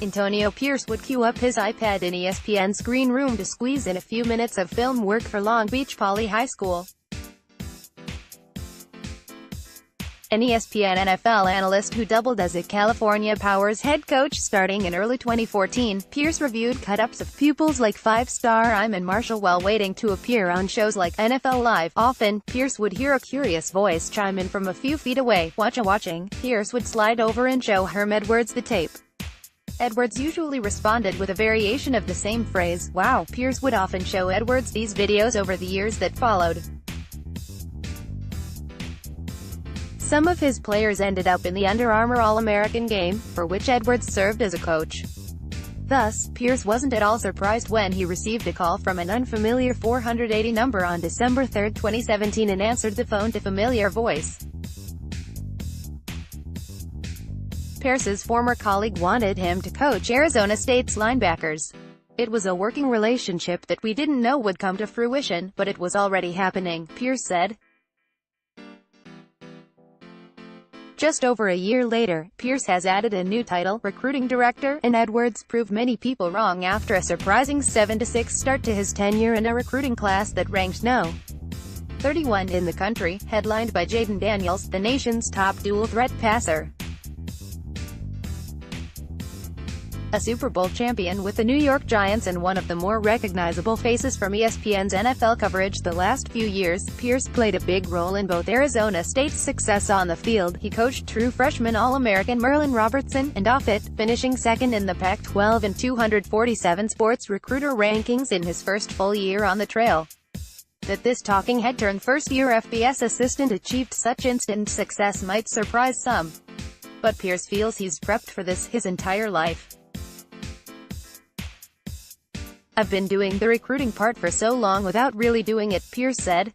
Antonio Pierce would queue up his iPad in ESPN's green room to squeeze in a few minutes of film work for Long Beach Poly High School. An ESPN NFL analyst who doubled as a California Powers head coach starting in early 2014, Pierce reviewed cut-ups of pupils like five-star Iman Marshall while waiting to appear on shows like NFL Live. Often, Pierce would hear a curious voice chime in from a few feet away. Watching, Pierce would slide over and show Herm Edwards the tape. Edwards usually responded with a variation of the same phrase, "Wow." Pierce would often show Edwards these videos over the years that followed. Some of his players ended up in the Under Armour All-American game, for which Edwards served as a coach. Thus, Pierce wasn't at all surprised when he received a call from an unfamiliar 480 number on December 3, 2017 and answered the phone to familiar voice. Pierce's former colleague wanted him to coach Arizona State's linebackers. "It was a working relationship that we didn't know would come to fruition, but it was already happening," Pierce said. Just over a year later, Pierce has added a new title, recruiting director, and Edwards proved many people wrong after a surprising 7-6 start to his tenure in a recruiting class that ranked no. 31 in the country, headlined by Jayden Daniels, the nation's top dual-threat passer. A Super Bowl champion with the New York Giants and one of the more recognizable faces from ESPN's NFL coverage the last few years, Pierce played a big role in both Arizona State's success on the field. He coached true freshman All-American Merlin Robertson, and off it, finishing second in the Pac-12 and 247 sports recruiter rankings in his first full year on the trail. That this talking head turned first-year FBS assistant achieved such instant success might surprise some. But Pierce feels he's prepped for this his entire life. "I've been doing the recruiting part for so long without really doing it," Pierce said.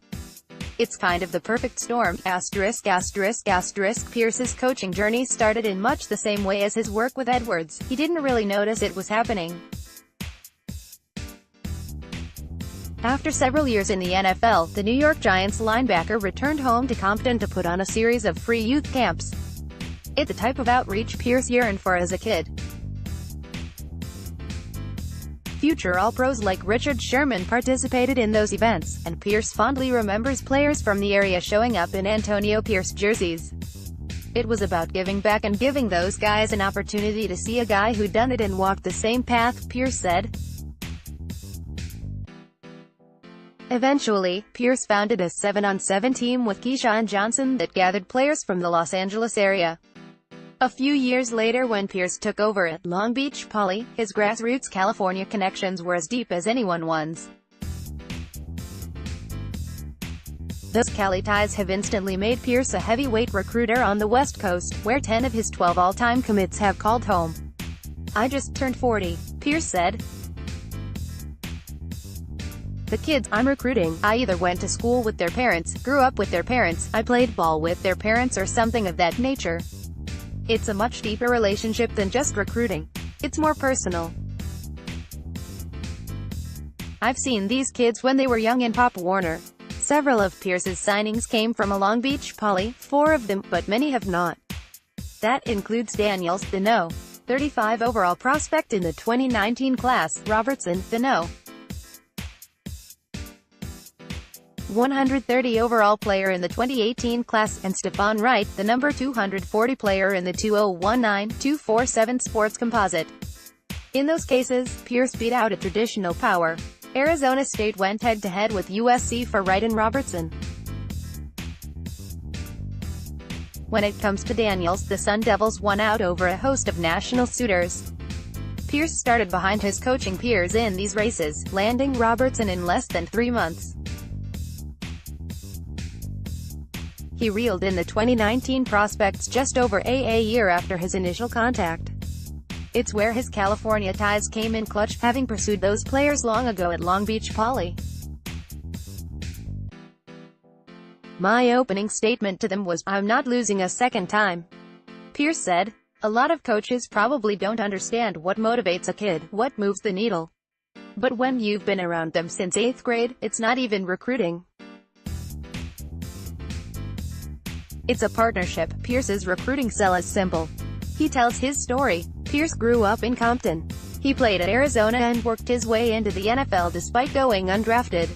"It's kind of the perfect storm." Pierce's coaching journey started in much the same way as his work with Edwards. He didn't really notice it was happening. After several years in the NFL, the New York Giants linebacker returned home to Compton to put on a series of free youth camps. It's the type of outreach Pierce yearned for as a kid. Future All-Pros like Richard Sherman participated in those events, and Pierce fondly remembers players from the area showing up in Antonio Pierce jerseys. "It was about giving back and giving those guys an opportunity to see a guy who'd done it and walked the same path," Pierce said. Eventually, Pierce founded a 7-on-7 team with Keyshawn Johnson that gathered players from the Los Angeles area. A few years later, when Pierce took over at Long Beach Poly, his grassroots California connections were as deep as anyone's. Those Cali ties have instantly made Pierce a heavyweight recruiter on the West Coast, where 10 of his 12 all-time commits have called home. "I just turned 40, Pierce said. "The kids I'm recruiting, I either went to school with their parents, grew up with their parents, I played ball with their parents or something of that nature. It's a much deeper relationship than just recruiting. It's more personal. I've seen these kids when they were young in Pop Warner." Several of Pierce's signings came from a Long Beach Poly, 4 of them, but many have not. That includes Daniels, the No. 35 overall prospect in the 2019 class, Robertson, the No. 130 overall player in the 2018 class, and Stephon Wright, the number 240 player in the 2019-247 sports composite. In those cases, Pierce beat out a traditional power. Arizona State went head-to-head with USC for Wright and Robertson. When it comes to Daniels, the Sun Devils won out over a host of national suitors. Pierce started behind his coaching peers in these races, landing Robertson in less than 3 months. He reeled in the 2019 prospects just over a year after his initial contact. It's where his California ties came in clutch, having pursued those players long ago at Long Beach Poly. "My opening statement to them was, I'm not losing a second time," Pierce said. "A lot of coaches probably don't understand what motivates a kid, what moves the needle. But when you've been around them since 8th grade, it's not even recruiting. It's a partnership." Pierce's recruiting sell is simple. He tells his story. Pierce grew up in Compton. He played at Arizona and worked his way into the NFL despite going undrafted.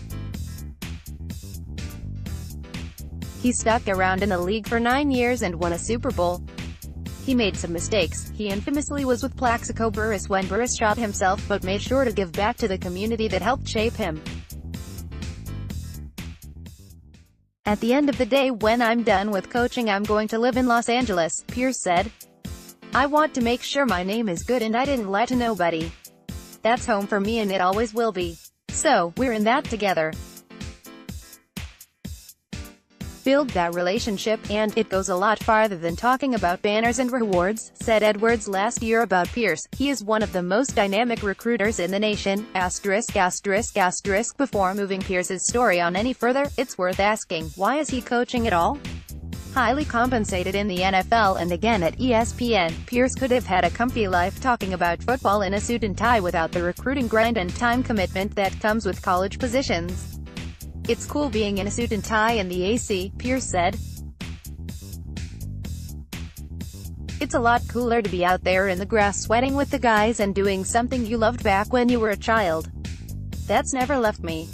He stuck around in the league for 9 years and won a Super Bowl. He made some mistakes. He infamously was with Plaxico Burress when Burress shot himself, but made sure to give back to the community that helped shape him. At the end of the day, when I'm done with coaching, I'm going to live in Los Angeles, Pierce said. I want to make sure my name is good and I didn't lie to nobody. That's home for me and it always will be. So, we're in that together. Build that relationship, and it goes a lot farther than talking about banners and rewards, said Edwards last year about Pierce. He is one of the most dynamic recruiters in the nation, *****. Before moving Pierce's story on any further, it's worth asking, why is he coaching at all? Highly compensated in the NFL and again at ESPN, Pierce could have had a comfy life talking about football in a suit and tie without the recruiting grind and time commitment that comes with college positions. It's cool being in a suit and tie in the AC, Pierce said. It's a lot cooler to be out there in the grass sweating with the guys and doing something you loved back when you were a child. That's never left me.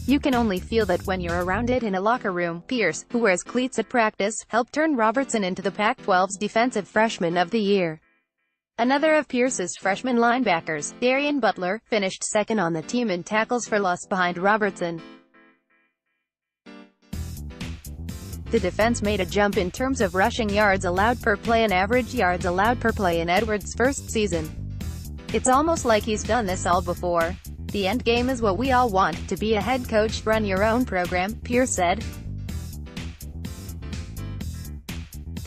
You can only feel that when you're around it in a locker room. Pierce, who wears cleats at practice, helped turn Robertson into the Pac-12's Defensive Freshman of the Year. Another of Pierce's freshman linebackers, Darian Butler, finished second on the team in tackles for loss behind Robertson. The defense made a jump in terms of rushing yards allowed per play and average yards allowed per play in Edwards' first season. It's almost like he's done this all before. The end game is what we all want, to be a head coach, run your own program, Pierce said.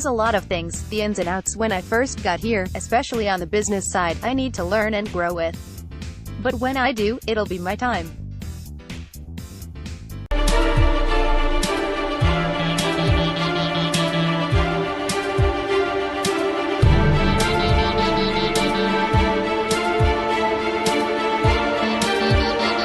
A lot of things, the ins and outs when I first got here, especially on the business side, I need to learn and grow with. But when I do, it'll be my time.